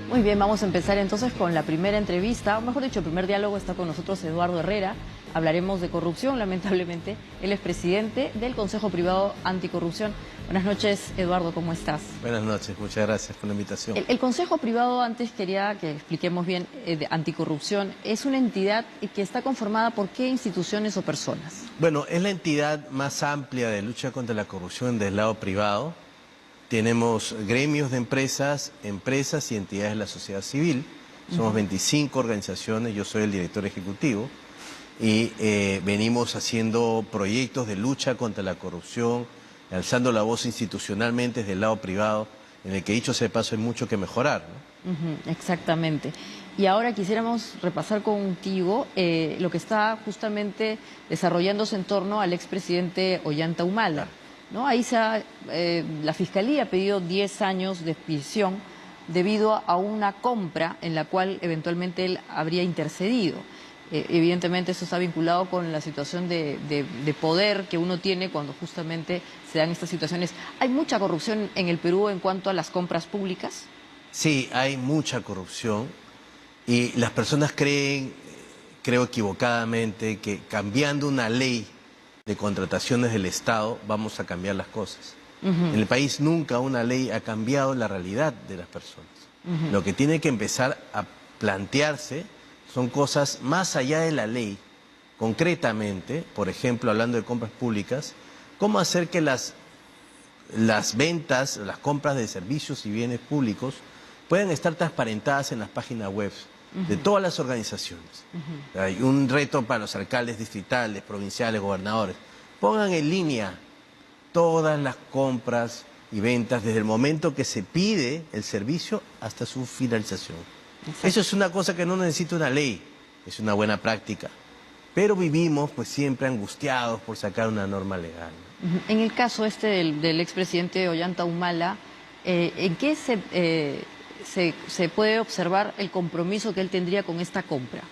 Muy bien, vamos a empezar entonces con la primera entrevista, o mejor dicho, el primer diálogo. Está con nosotros Eduardo Herrera. Hablaremos de corrupción, lamentablemente. Él es presidente del Consejo Privado Anticorrupción. Buenas noches, Eduardo, ¿cómo estás? Buenas noches, muchas gracias por la invitación. El Consejo Privado, antes quería que expliquemos bien, de anticorrupción, es una entidad que está conformada por ¿qué instituciones o personas? Bueno, es la entidad más amplia de lucha contra la corrupción del lado privado. Tenemos gremios de empresas, empresas y entidades de la sociedad civil. Somos 25 organizaciones, yo soy el director ejecutivo y venimos haciendo proyectos de lucha contra la corrupción, alzando la voz institucionalmente desde el lado privado, en el que, dicho sea de paso, hay mucho que mejorar, ¿no? Exactamente. Y ahora quisiéramos repasar contigo lo que está justamente desarrollándose en torno al expresidente Ollanta Humala. ¿No? Ahí la Fiscalía ha pedido 10 años de prisión debido a una compra en la cual eventualmente él habría intercedido. Evidentemente eso está vinculado con la situación de poder que uno tiene cuando justamente se dan estas situaciones. ¿Hay mucha corrupción en el Perú en cuanto a las compras públicas? Sí, hay mucha corrupción y las personas creen, creo equivocadamente, que cambiando una ley de contrataciones del Estado vamos a cambiar las cosas. En el país nunca una ley ha cambiado la realidad de las personas. Lo que tiene que empezar a plantearse son cosas más allá de la ley. Concretamente, por ejemplo, hablando de compras públicas, cómo hacer que las ventas, las compras de servicios y bienes públicos puedan estar transparentadas en las páginas web de todas las organizaciones. Hay un reto para los alcaldes distritales, provinciales, gobernadores. Pongan en línea todas las compras y ventas desde el momento que se pide el servicio hasta su finalización. Exacto. Eso es una cosa que no necesita una ley, es una buena práctica. Pero vivimos pues siempre angustiados por sacar una norma legal. En el caso del expresidente Ollanta Humala, ¿en qué se puede observar el compromiso que él tendría con esta compra?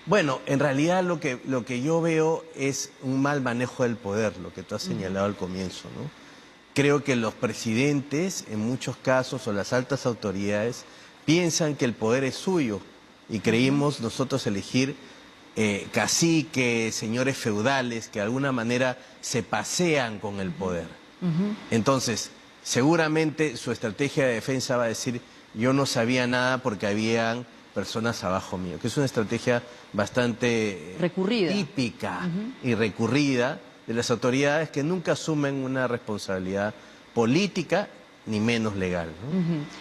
Bueno, en realidad lo que yo veo es un mal manejo del poder, lo que tú has señalado al comienzo, ¿no? Creo que los presidentes, en muchos casos, o las altas autoridades, piensan que el poder es suyo y creímos nosotros elegir caciques, señores feudales, que de alguna manera se pasean con el poder. Entonces, seguramente su estrategia de defensa va a decir: yo no sabía nada porque habían personas abajo mío, que es una estrategia bastante recurrida, típica y recurrida de las autoridades que nunca asumen una responsabilidad política ni menos legal, ¿no?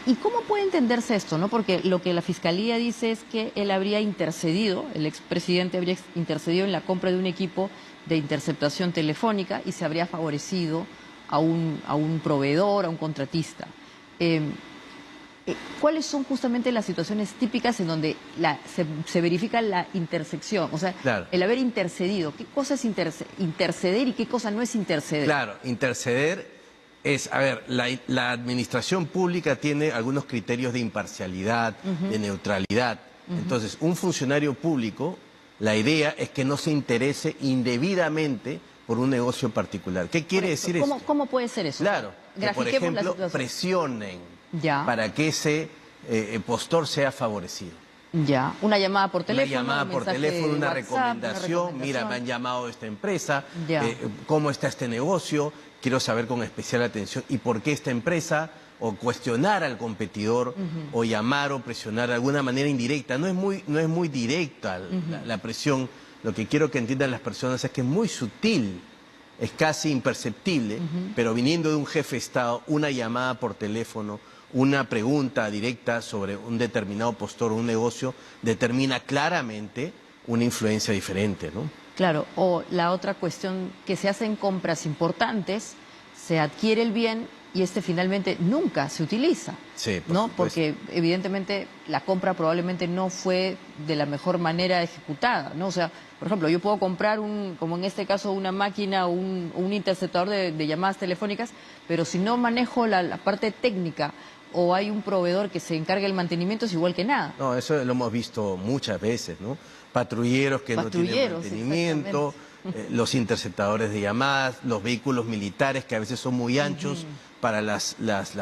¿Y cómo puede entenderse esto, no? Porque lo que la Fiscalía dice es que él habría intercedido, el expresidente habría intercedido en la compra de un equipo de interceptación telefónica y se habría favorecido a un proveedor, a un contratista. ¿Cuáles son justamente las situaciones típicas en donde se verifica la intersección? O sea, claro, el haber intercedido. ¿Qué cosa es interceder y qué cosa no es interceder? Claro, interceder es, a ver, la administración pública tiene algunos criterios de imparcialidad, de neutralidad. Entonces, un funcionario público, la idea es que no se interese indebidamente por un negocio particular. ¿Qué quiere decir eso? ¿Cómo puede ser eso? Claro, que por ejemplo presionen para que ese postor sea favorecido. Ya, una llamada por teléfono. Una llamada por teléfono, una recomendación. Mira, me han llamado de esta empresa, ¿cómo está este negocio? Quiero saber con especial atención y por qué esta empresa, o cuestionar al competidor, o llamar o presionar de alguna manera indirecta. No es muy directa la presión. Lo que quiero que entiendan las personas es que es muy sutil, es casi imperceptible, pero viniendo de un jefe de Estado, una llamada por teléfono, una pregunta directa sobre un determinado postor o un negocio, determina claramente una influencia diferente, ¿no? Claro, o la otra cuestión, que se hacen compras importantes, se adquiere el bien y este finalmente nunca se utiliza, sí, ¿no? Porque evidentemente la compra probablemente no fue de la mejor manera ejecutada, ¿no? O sea, por ejemplo, yo puedo comprar, como en este caso, una máquina o un interceptador de llamadas telefónicas, pero si no manejo la parte técnica o hay un proveedor que se encargue del mantenimiento, es igual que nada. No, eso lo hemos visto muchas veces, ¿no? Patrulleros que no tienen mantenimiento, los interceptadores de llamadas, los vehículos militares que a veces son muy anchos para las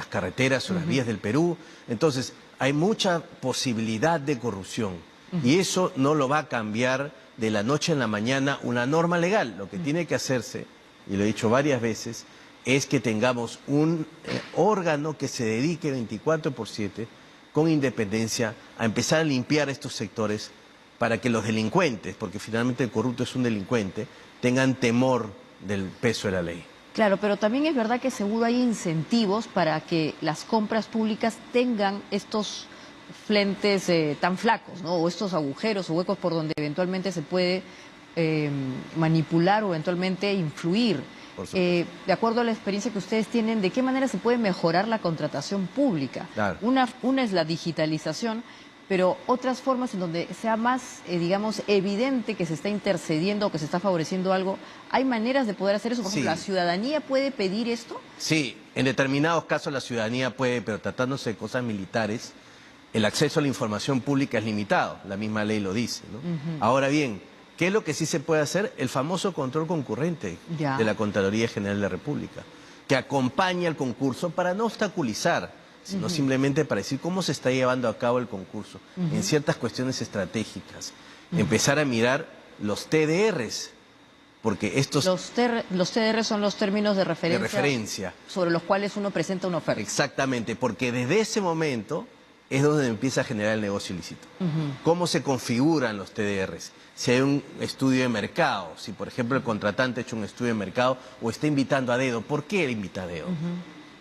carreteras o las vías del Perú. Entonces, hay mucha posibilidad de corrupción y eso no lo va a cambiar de la noche a la mañana una norma legal. Lo que tiene que hacerse, y lo he dicho varias veces, es que tengamos un órgano que se dedique 24/7 con independencia a empezar a limpiar estos sectores para que los delincuentes, porque finalmente el corrupto es un delincuente, tengan temor del peso de la ley. Claro, pero también es verdad que seguro hay incentivos para que las compras públicas tengan estos frentes tan flacos, ¿no? O estos agujeros o huecos por donde eventualmente se puede manipular o eventualmente influir. De acuerdo a la experiencia que ustedes tienen, ¿de qué manera se puede mejorar la contratación pública? Claro. Una es la digitalización, pero otras formas en donde sea más, digamos, evidente que se está intercediendo o que se está favoreciendo algo, ¿hay maneras de poder hacer eso? Por ejemplo, ¿la ciudadanía puede pedir esto? Sí, en determinados casos la ciudadanía puede, pero tratándose de cosas militares, el acceso a la información pública es limitado, la misma ley lo dice, ¿no? Ahora bien, ¿qué es lo que sí se puede hacer? El famoso control concurrente de la Contraloría General de la República, que acompaña al concurso para no obstaculizar, sino simplemente para decir cómo se está llevando a cabo el concurso en ciertas cuestiones estratégicas. Empezar a mirar los TDRs, porque estos... Los TDR son los términos de referencia sobre los cuales uno presenta una oferta. Exactamente, porque desde ese momento es donde empieza a generar el negocio ilícito. ¿Cómo se configuran los TDRs? Si hay un estudio de mercado, si por ejemplo el contratante ha hecho un estudio de mercado o está invitando a dedo, ¿por qué él invita a dedo?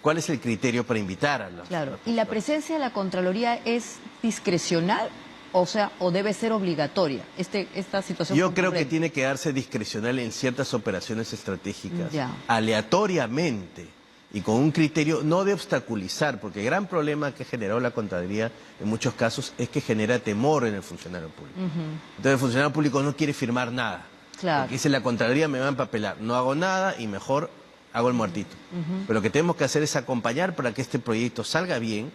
¿Cuál es el criterio para invitar a los? Claro, ¿y la presencia de la Contraloría es discrecional? O sea, ¿o debe ser obligatoria esta situación? Yo creo que tiene que darse discrecional en ciertas operaciones estratégicas, aleatoriamente y con un criterio no de obstaculizar, porque el gran problema que generó la Contraloría en muchos casos es que genera temor en el funcionario público. Entonces el funcionario público no quiere firmar nada. Claro. Porque dice la Contraloría me va a empapelar, no hago nada y mejor hago el muertito. Pero lo que tenemos que hacer es acompañar para que este proyecto salga bien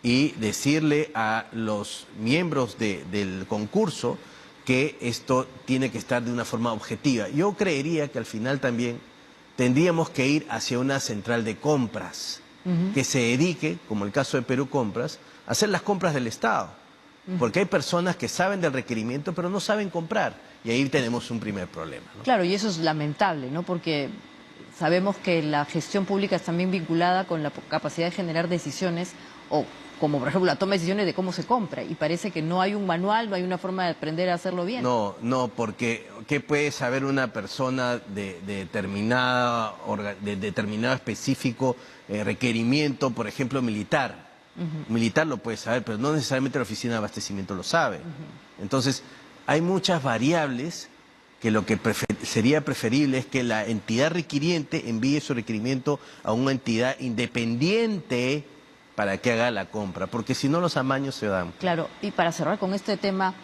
y decirle a los miembros del concurso que esto tiene que estar de una forma objetiva. Yo creería que al final también tendríamos que ir hacia una central de compras que se dedique, como el caso de Perú Compras, a hacer las compras del Estado. Porque hay personas que saben del requerimiento pero no saben comprar y ahí tenemos un primer problema, ¿no? Claro, y eso es lamentable, ¿no? Porque sabemos que la gestión pública es también vinculada con la capacidad de generar decisiones o como por ejemplo la toma de decisiones de cómo se compra y parece que no hay un manual, no hay una forma de aprender a hacerlo bien. No, porque ¿qué puede saber una persona de determinado específico requerimiento, por ejemplo, militar? Militar lo puede saber, pero no necesariamente la oficina de abastecimiento lo sabe. Entonces, hay muchas variables que lo que sería preferible es que la entidad requiriente envíe su requerimiento a una entidad independiente para que haga la compra, porque si no los amaños se dan. Claro, y para cerrar con este tema,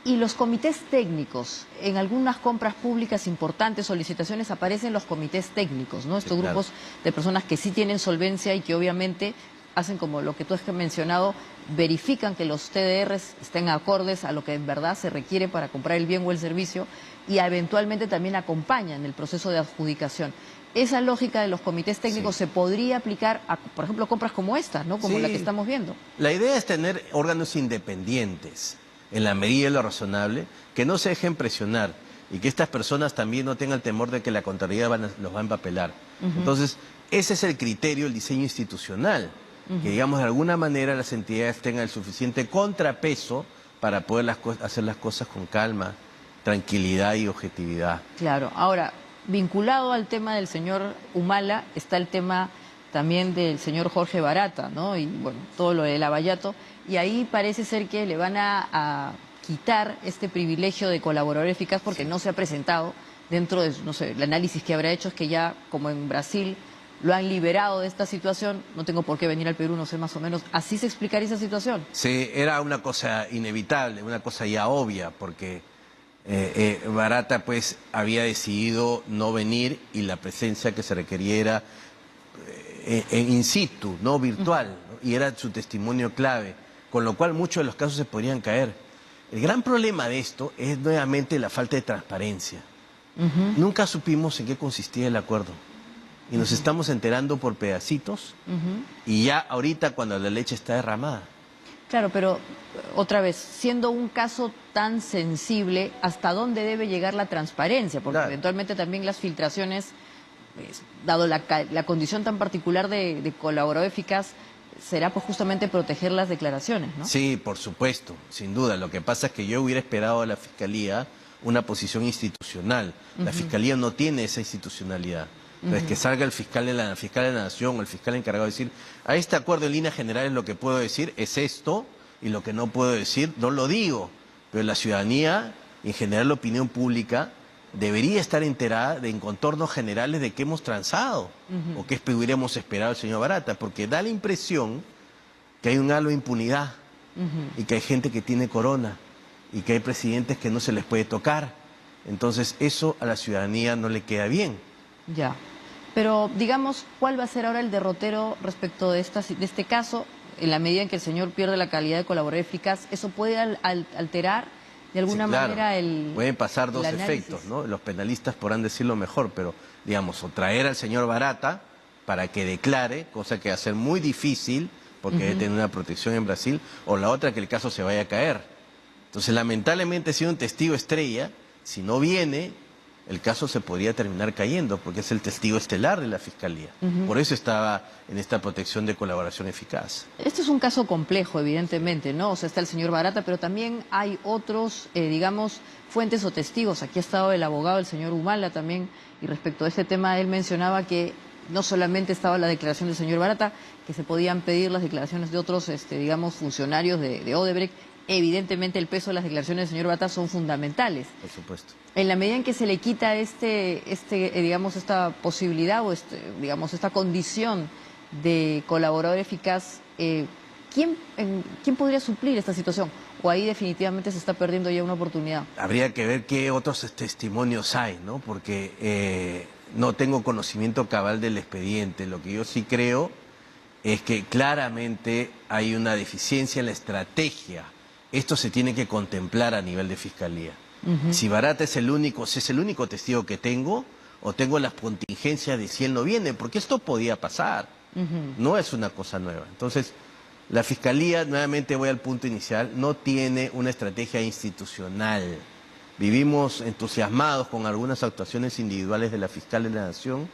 ¿y los comités técnicos? En algunas compras públicas importantes, solicitaciones, aparecen los comités técnicos, ¿no? Estos grupos de personas que sí tienen solvencia y que obviamente hacen como lo que tú has mencionado, verifican que los TDRs estén acordes a lo que en verdad se requiere para comprar el bien o el servicio y eventualmente también acompañan el proceso de adjudicación. Esa lógica de los comités técnicos se podría aplicar a, por ejemplo, compras como esta, ¿no? Como la que estamos viendo. La idea es tener órganos independientes, en la medida de lo razonable, que no se dejen presionar y que estas personas también no tengan el temor de que la Contraloría los va a empapelar. Entonces, ese es el criterio, el diseño institucional, que digamos de alguna manera las entidades tengan el suficiente contrapeso para poder hacer las cosas con calma, tranquilidad y objetividad. Claro, ahora, vinculado al tema del señor Humala, está el tema también del señor Jorge Barata, ¿no? Y bueno, todo lo del Lavallato, y ahí parece ser que le van a quitar este privilegio de colaborador eficaz porque no se ha presentado dentro de, no sé, el análisis que habrá hecho es que ya, como en Brasil, lo han liberado de esta situación, no tengo por qué venir al Perú, no sé más o menos, ¿así se explicaría esa situación? Sí, era una cosa inevitable, una cosa ya obvia, porque Barata pues había decidido no venir y la presencia que se requeriera in situ, no virtual, ¿no? Y era su testimonio clave, con lo cual muchos de los casos se podrían caer. El gran problema de esto es nuevamente la falta de transparencia. Nunca supimos en qué consistía el acuerdo. Y nos estamos enterando por pedacitos y ya ahorita cuando la leche está derramada. Claro, pero otra vez, siendo un caso tan sensible, ¿hasta dónde debe llegar la transparencia? Porque Claro. eventualmente también las filtraciones, pues, dado la condición tan particular de colaborador eficaz, será pues justamente proteger las declaraciones, ¿no? Sí, por supuesto, sin duda. Lo que pasa es que yo hubiera esperado a la Fiscalía una posición institucional. La Fiscalía no tiene esa institucionalidad. Entonces, que salga el fiscal de la Nación o el fiscal encargado de decir, a este acuerdo en líneas generales lo que puedo decir es esto, y lo que no puedo decir no lo digo. Pero la ciudadanía, en general la opinión pública, debería estar enterada en contornos generales de qué hemos transado o qué hubiéramos esperado al señor Barata, porque da la impresión que hay un halo de impunidad y que hay gente que tiene corona y que hay presidentes que no se les puede tocar. Entonces eso a la ciudadanía no le queda bien. Ya. Pero digamos, ¿cuál va a ser ahora el derrotero respecto de este caso? En la medida en que el señor pierde la calidad de colaborador eficaz, ¿eso puede alterar de alguna Sí, claro. manera el Pueden pasar dos análisis? efectos, ¿no? Los penalistas podrán decirlo mejor, pero digamos, o traer al señor Barata para que declare, cosa que va a ser muy difícil porque debe tener una protección en Brasil, o la otra que el caso se vaya a caer. Entonces, lamentablemente, si un testigo estrella, si no viene, el caso se podría terminar cayendo, porque es el testigo estelar de la Fiscalía. Por eso estaba en esta protección de colaboración eficaz. Este es un caso complejo, evidentemente, ¿no? O sea, está el señor Barata, pero también hay otros, digamos, fuentes o testigos. Aquí ha estado el abogado, el señor Humala también, y respecto a este tema, él mencionaba que no solamente estaba la declaración del señor Barata, que se podían pedir las declaraciones de otros, digamos, funcionarios de Odebrecht. Evidentemente, el peso de las declaraciones del señor Barata son fundamentales. Por supuesto. En la medida en que se le quita digamos, esta posibilidad o digamos, esta condición de colaborador eficaz, ¿quién podría suplir esta situación? ¿O ahí definitivamente se está perdiendo ya una oportunidad? Habría que ver qué otros testimonios hay, ¿no? Porque no tengo conocimiento cabal del expediente. Lo que yo sí creo es que claramente hay una deficiencia en la estrategia. Esto se tiene que contemplar a nivel de Fiscalía. Si Barata es el único, si es el único testigo que tengo, o tengo las contingencias de si él no viene, porque esto podía pasar. No es una cosa nueva. Entonces, la Fiscalía, nuevamente voy al punto inicial, no tiene una estrategia institucional. Vivimos entusiasmados con algunas actuaciones individuales de la Fiscal de la Nación,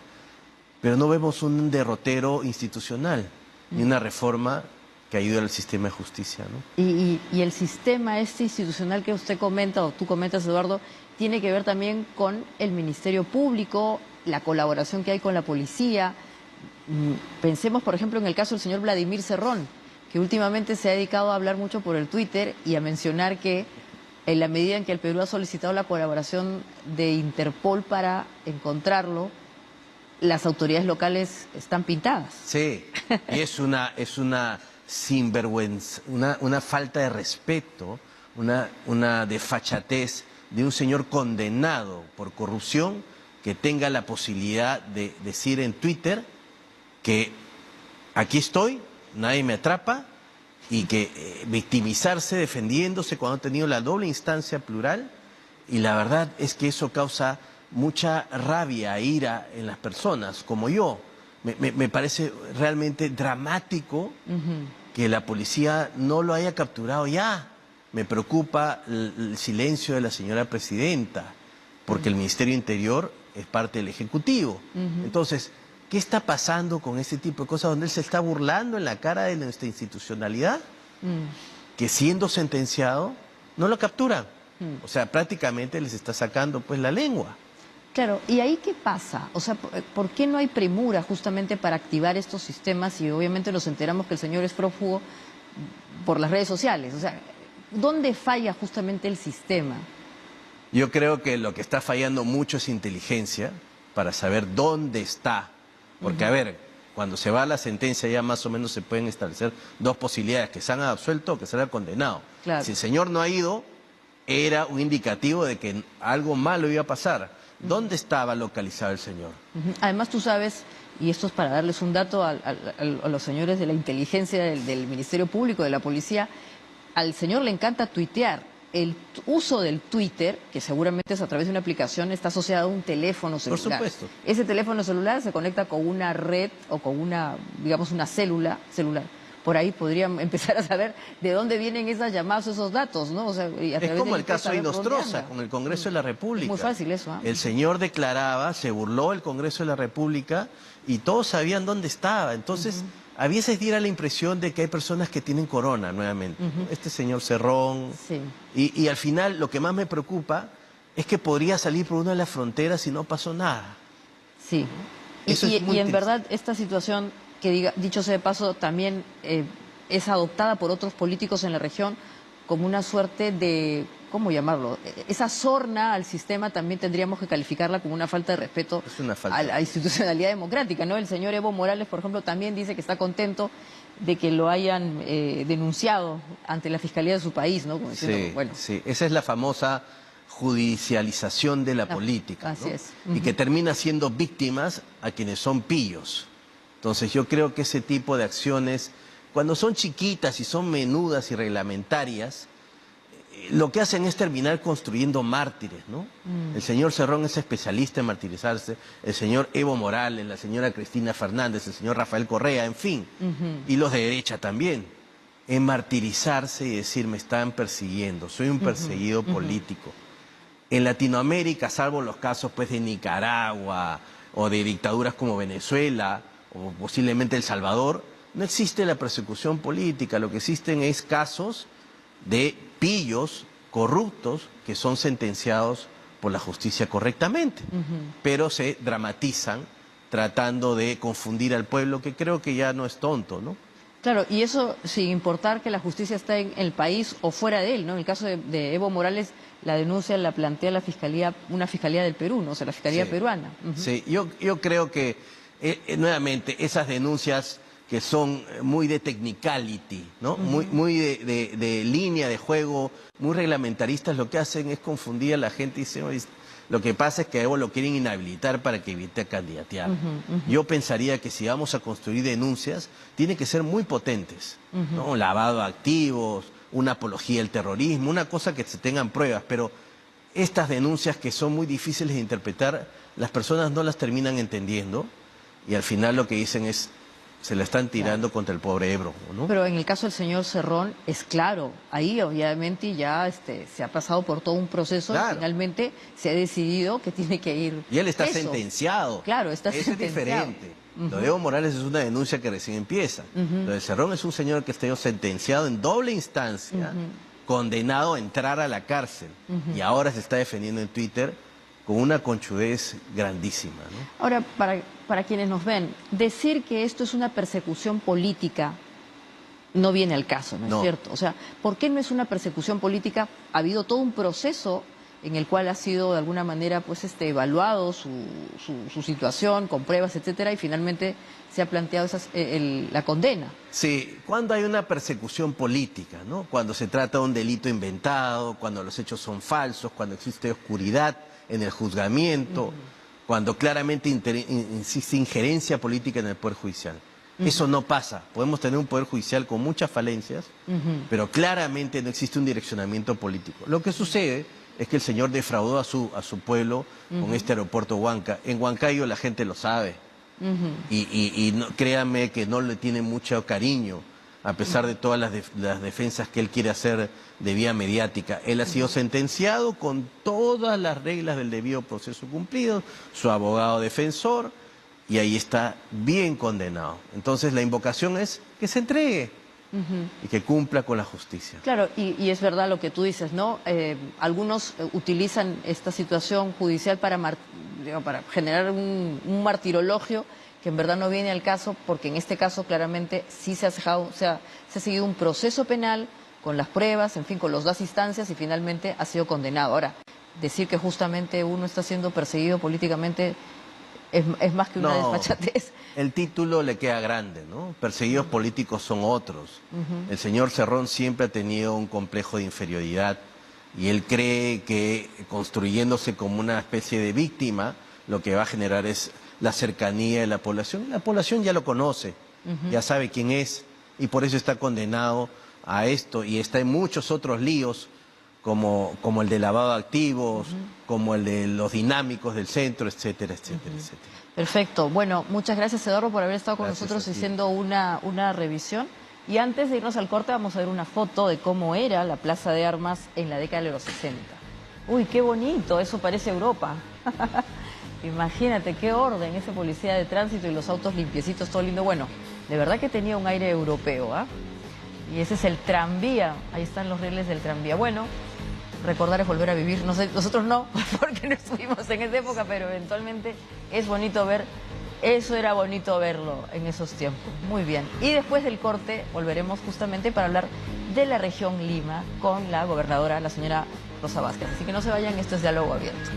pero no vemos un derrotero institucional, ni una reforma que ayude al sistema de justicia, ¿no? Y el sistema institucional que usted comenta, o tú comentas, Eduardo, tiene que ver también con el Ministerio Público, la colaboración que hay con la policía. Pensemos, por ejemplo, en el caso del señor Vladimir Cerrón, que últimamente se ha dedicado a hablar mucho por el Twitter y a mencionar que en la medida en que el Perú ha solicitado la colaboración de Interpol para encontrarlo, las autoridades locales están pintadas. Sí, y es una sinvergüenza, una falta de respeto, una desfachatez de un señor condenado por corrupción que tenga la posibilidad de decir en Twitter que aquí estoy, nadie me atrapa, y que victimizarse defendiéndose cuando ha tenido la doble instancia plural, y la verdad es que eso causa mucha rabia, ira en las personas, como yo. Me parece realmente dramático que la policía no lo haya capturado ya. Me preocupa el silencio de la señora presidenta, porque el Ministerio Interior es parte del Ejecutivo. Entonces, ¿qué está pasando con este tipo de cosas donde él se está burlando en la cara de nuestra institucionalidad? Que siendo sentenciado, no lo capturan. O sea, prácticamente les está sacando pues la lengua. Claro, ¿y ahí qué pasa? O sea, ¿por qué no hay premura justamente para activar estos sistemas? Y obviamente nos enteramos que el señor es prófugo por las redes sociales. O sea, ¿dónde falla justamente el sistema? Yo creo que lo que está fallando mucho es inteligencia para saber dónde está. Porque, a ver, cuando se va a la sentencia ya más o menos se pueden establecer dos posibilidades, que salga absuelto o que salga condenado. Claro. Si el señor no ha ido, era un indicativo de que algo malo iba a pasar. ¿Dónde estaba localizado el señor? Además, tú sabes, y esto es para darles un dato a los señores de la inteligencia del Ministerio Público, de la policía, al señor le encanta tuitear. el uso del Twitter, que seguramente es a través de una aplicación, está asociado a un teléfono celular. Por supuesto. Ese teléfono celular se conecta con una red o con una, digamos, una célula celular. Por ahí podrían empezar a saber de dónde vienen esas llamadas, esos datos, ¿no? O sea, y a Es través como de el caso de saber por dónde Inostroza anda. con el Congreso de la República. Es muy fácil eso, ¿ah? El señor declaraba, se burló el Congreso de la República y todos sabían dónde estaba. Entonces, a veces diera la impresión de que hay personas que tienen corona nuevamente. Este señor Cerrón. Sí. Y al final lo que más me preocupa es que podría salir por una de las fronteras y no pasó nada. Sí. Eso es muy y en triste. verdad esta situación, que dicho sea de paso, también es adoptada por otros políticos en la región como una suerte de, ¿cómo llamarlo? Esa sorna al sistema también tendríamos que calificarla como una falta de respeto Es una falta. a la institucionalidad democrática, ¿no? El señor Evo Morales, por ejemplo, también dice que está contento de que lo hayan denunciado ante la Fiscalía de su país, ¿no? Como diciendo, Sí, bueno, sí, esa es la famosa judicialización de la política, así ¿no? es. Y que termina siendo víctimas a quienes son pillos. Entonces yo creo que ese tipo de acciones, cuando son chiquitas y son menudas y reglamentarias, lo que hacen es terminar construyendo mártires, ¿no? El señor Cerrón es especialista en martirizarse, el señor Evo Morales, la señora Cristina Fernández, el señor Rafael Correa, en fin, y los de derecha también, en martirizarse y decir, me están persiguiendo, soy un perseguido político. En Latinoamérica, salvo los casos pues de Nicaragua o de dictaduras como Venezuela o posiblemente El Salvador, no existe la persecución política, lo que existen es casos de pillos corruptos que son sentenciados por la justicia correctamente, pero se dramatizan tratando de confundir al pueblo, que creo que ya no es tonto, ¿no? claro, y eso sin importar que la justicia esté en el país o fuera de él, ¿no? En el caso de Evo Morales, la denuncia la plantea la Fiscalía, una Fiscalía del Perú, ¿no? O sea, la Fiscalía Sí. peruana. Sí, yo creo que nuevamente esas denuncias que son muy de technicality, ¿no? Muy de línea de juego, muy reglamentaristas, lo que hacen es confundir a la gente y dicen, "Oye, lo que pasa es que a Evo lo quieren inhabilitar para que evite candidatear". Yo pensaría que si vamos a construir denuncias, tienen que ser muy potentes, ¿no? Un lavado de activos, una apología del terrorismo, una cosa que se tengan pruebas, pero estas denuncias que son muy difíciles de interpretar, las personas no las terminan entendiendo y al final lo que dicen es, se la están tirando contra el pobre Ebro, ¿no? Pero en el caso del señor Cerrón, es claro, ahí obviamente ya se ha pasado por todo un proceso Claro. y finalmente se ha decidido que tiene que ir Y él está preso. sentenciado. Claro, está Eso sentenciado. es diferente. Lo de Evo Morales es una denuncia que recién empieza. Lo de Cerrón es un señor que está sentenciado en doble instancia, condenado a entrar a la cárcel. Y ahora se está defendiendo en Twitter con una conchudez grandísima, ¿no? Ahora, para quienes nos ven, decir que esto es una persecución política no viene al caso, ¿no es No. cierto? O sea, ¿por qué no es una persecución política? Ha habido todo un proceso en el cual ha sido de alguna manera pues evaluado su situación con pruebas, etcétera, y finalmente se ha planteado la condena. Sí, cuando hay una persecución política, ¿no? Cuando se trata de un delito inventado, cuando los hechos son falsos, cuando existe oscuridad en el juzgamiento, cuando claramente existe injerencia política en el Poder Judicial. Eso no pasa. Podemos tener un Poder Judicial con muchas falencias, pero claramente no existe un direccionamiento político. Lo que sucede es que el señor defraudó a su pueblo con este aeropuerto Huanca. En Huancayo la gente lo sabe. Y no, créanme que no le tiene mucho cariño, a pesar de todas las defensas que él quiere hacer de vía mediática. Él ha sido sentenciado con todas las reglas del debido proceso cumplido, su abogado defensor, y ahí está bien condenado. Entonces la invocación es que se entregue y que cumpla con la justicia. Claro, y es verdad lo que tú dices, ¿no? Algunos utilizan esta situación judicial para generar un martirologio que en verdad no viene al caso, porque en este caso claramente sí se ha seguido un proceso penal con las pruebas, en fin, con las dos instancias y finalmente ha sido condenado. Ahora, decir que justamente uno está siendo perseguido políticamente es más que una desfachatez. El título le queda grande, ¿no? Perseguidos políticos son otros. El señor Cerrón siempre ha tenido un complejo de inferioridad y él cree que construyéndose como una especie de víctima, lo que va a generar es la cercanía de la población. La población ya lo conoce, ya sabe quién es y por eso está condenado a esto y está en muchos otros líos como el de lavado de activos, como el de los dinámicos del centro, etcétera, etcétera, etcétera. Perfecto. Bueno, muchas gracias, Eduardo, por haber estado con Gracias nosotros a ti. haciendo una revisión. Y antes de irnos al corte, vamos a ver una foto de cómo era la Plaza de Armas en la década de los 60. Uy, qué bonito, eso parece Europa. Imagínate, qué orden, ese policía de tránsito y los autos limpiecitos, todo lindo. Bueno, de verdad que tenía un aire europeo, ¿ah? Y ese es el tranvía, ahí están los rieles del tranvía. Bueno, recordar es volver a vivir. No sé, nosotros no, porque no estuvimos en esa época, pero eventualmente es bonito ver. Eso era bonito verlo en esos tiempos. Muy bien. Y después del corte volveremos justamente para hablar de la región Lima con la gobernadora, la señora Rosa Vázquez. Así que no se vayan, esto es Diálogo Abierto.